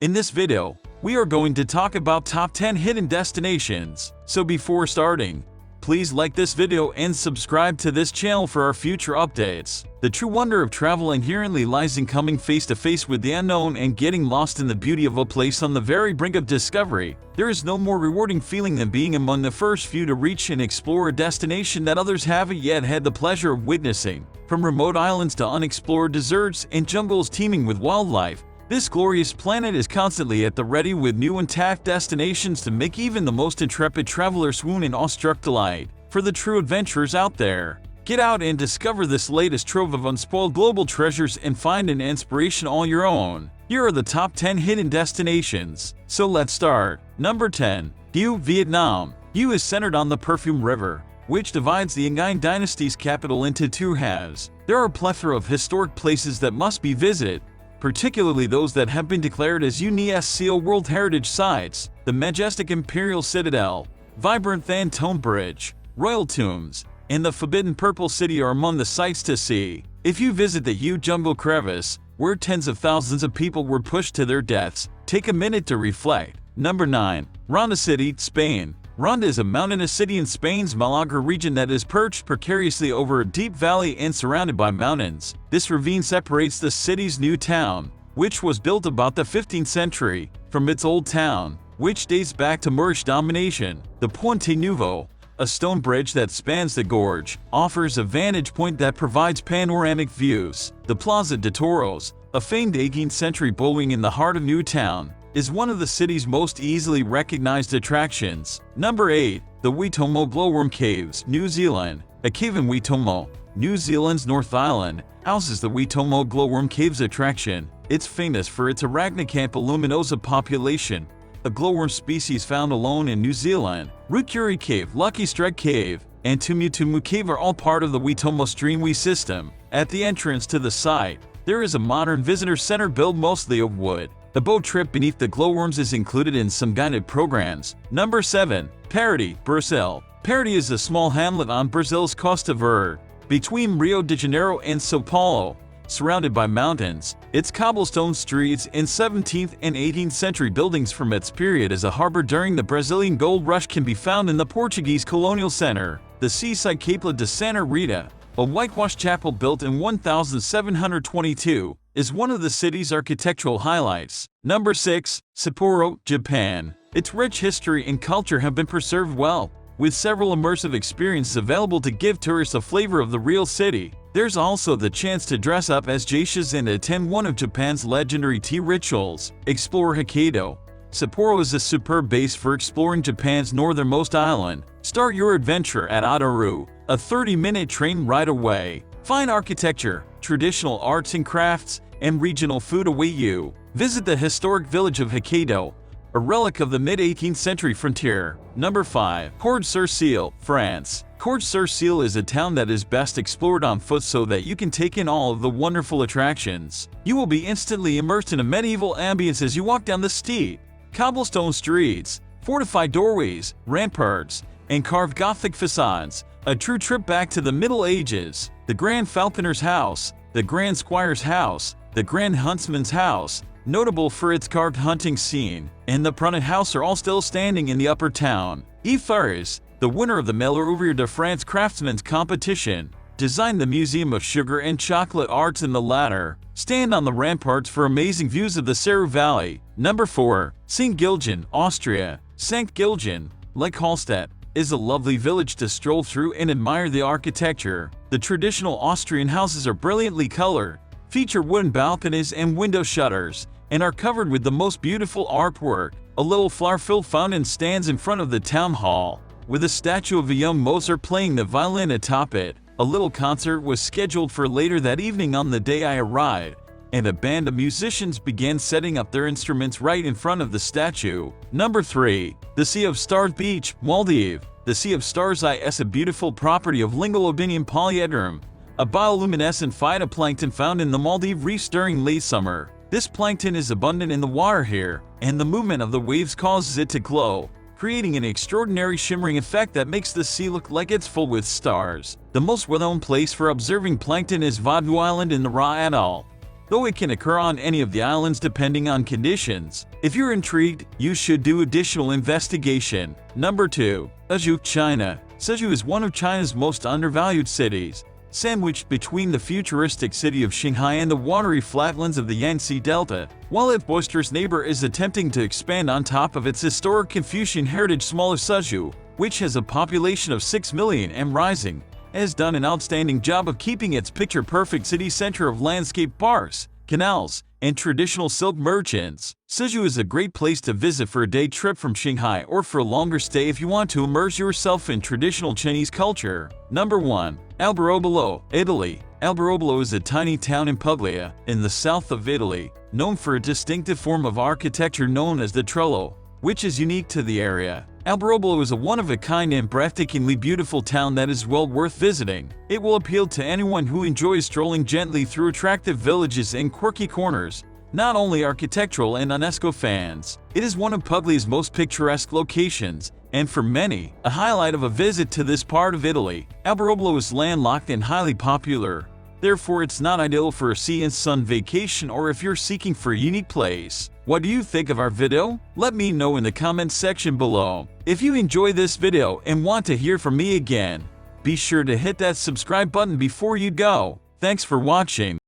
In this video, we are going to talk about top 10 hidden destinations. So before starting, please like this video and subscribe to this channel for our future updates. The true wonder of travel inherently lies in coming face to face with the unknown and getting lost in the beauty of a place on the very brink of discovery. There is no more rewarding feeling than being among the first few to reach and explore a destination that others haven't yet had the pleasure of witnessing. From remote islands to unexplored deserts and jungles teeming with wildlife, this glorious planet is constantly at the ready with new and tapped destinations to make even the most intrepid traveler swoon in awestruck delight. For the true adventurers out there, get out and discover this latest trove of unspoiled global treasures and find an inspiration all your own. Here are the top 10 hidden destinations. So let's start. Number 10. Hue, Vietnam. Hue is centered on the Perfume River, which divides the Nguyen dynasty's capital into two halves. There are a plethora of historic places that must be visited, particularly those that have been declared as UNESCO World Heritage Sites. The majestic Imperial Citadel, vibrant Than Ton Bridge, royal tombs, and the Forbidden Purple City are among the sights to see. If you visit the Hue Jungle Crevice, where tens of thousands of people were pushed to their deaths, take a minute to reflect. Number 9. Ronda City, Spain. Ronda is a mountainous city in Spain's Malaga region that is perched precariously over a deep valley and surrounded by mountains. This ravine separates the city's new town, which was built about the 15th century, from its old town, which dates back to Moorish domination. The Puente Nuevo, a stone bridge that spans the gorge, offers a vantage point that provides panoramic views. The Plaza de Toros, a famed 18th century building in the heart of New Town, is one of the city's most easily recognized attractions. Number 8. The Weetomo Glowworm Caves, New Zealand. A cave in Weetomo, New Zealand's North Island, houses the Weetomo Glowworm Caves attraction. It's famous for its Arachnocampa luminosa population, a glowworm species found alone in New Zealand. Rukuri Cave, Lucky Strike Cave, and Tumutumu Cave are all part of the Weetomo Streamway system. At the entrance to the site, there is a modern visitor center built mostly of wood. A boat trip beneath the glowworms is included in some guided programs. Number 7. Parati, Brazil. Parati is a small hamlet on Brazil's Costa Verde, between Rio de Janeiro and São Paulo. Surrounded by mountains, its cobblestone streets and 17th and 18th century buildings from its period as a harbor during the Brazilian gold rush can be found in the Portuguese colonial center. The seaside Capela de Santa Rita, a whitewashed chapel built in 1722, is one of the city's architectural highlights. Number 6. Sapporo, Japan. Its rich history and culture have been preserved well, with several immersive experiences available to give tourists a flavor of the real city. There's also the chance to dress up as geishas and attend one of Japan's legendary tea rituals. Explore Hokkaido. Sapporo is a superb base for exploring Japan's northernmost island. Start your adventure at Otaru, a 30-minute train ride away. Fine architecture, traditional arts and crafts, and regional food await you. Visit the historic village of Hokkaido, a relic of the mid-18th century frontier. Number 5. Courts-sur-Sille, France. Courts-sur-Sille is a town that is best explored on foot so that you can take in all of the wonderful attractions. You will be instantly immersed in a medieval ambience as you walk down the steep, cobblestone streets, fortified doorways, ramparts, and carved Gothic facades. A true trip back to the Middle Ages. The Grand Falconer's House, the Grand Squire's House, the Grand Huntsman's House, notable for its carved hunting scene, and the Prunet House are all still standing in the upper town. Yves Fares, the winner of the Meilleur Ouvrier de France Craftsman's competition, designed the Museum of Sugar and Chocolate Arts in the latter. Stand on the ramparts for amazing views of the Saru Valley. Number 4. St. Gilgen, Austria. St. Gilgen, like Hallstatt, is a lovely village to stroll through and admire the architecture. The traditional Austrian houses are brilliantly colored, feature wooden balconies and window shutters, and are covered with the most beautiful artwork. A little flower-filled fountain stands in front of the town hall, with a statue of a young Mozart playing the violin atop it. A little concert was scheduled for later that evening on the day I arrived, and a band of musicians began setting up their instruments right in front of the statue. Number 3. The Sea of Stars Beach, Maldives. The Sea of Stars is a beautiful property of Lingolobinium polyedrum, a bioluminescent phytoplankton found in the Maldives reefs during late summer. This plankton is abundant in the water here, and the movement of the waves causes it to glow, creating an extraordinary shimmering effect that makes the sea look like it's full with stars. The most well-known place for observing plankton is Vadu Island in the Ra Atoll. though it can occur on any of the islands depending on conditions. If you're intrigued, you should do additional investigation. Number 2. Suzhou, China. Suzhou is one of China's most undervalued cities, sandwiched between the futuristic city of Shanghai and the watery flatlands of the Yangtze Delta. While its boisterous neighbor is attempting to expand on top of its historic Confucian heritage, smaller Suzhou, which has a population of 6 million and rising, has done an outstanding job of keeping its picture-perfect city center of landscape parks, canals, and traditional silk merchants. Suzhou is a great place to visit for a day trip from Shanghai or for a longer stay if you want to immerse yourself in traditional Chinese culture. Number 1. Alberobello, Italy. Alberobello is a tiny town in Puglia, in the south of Italy, known for a distinctive form of architecture known as the Trullo, which is unique to the area. Alberobello is a one-of-a-kind and breathtakingly beautiful town that is well worth visiting. It will appeal to anyone who enjoys strolling gently through attractive villages and quirky corners, not only architectural and UNESCO fans. It is one of Puglia's most picturesque locations, and for many, a highlight of a visit to this part of Italy. Alberobello is landlocked and highly popular. Therefore, it's not ideal for a sea and sun vacation or if you're seeking for a unique place. What do you think of our video? Let me know in the comments section below. If you enjoy this video and want to hear from me again, be sure to hit that subscribe button before you go. Thanks for watching.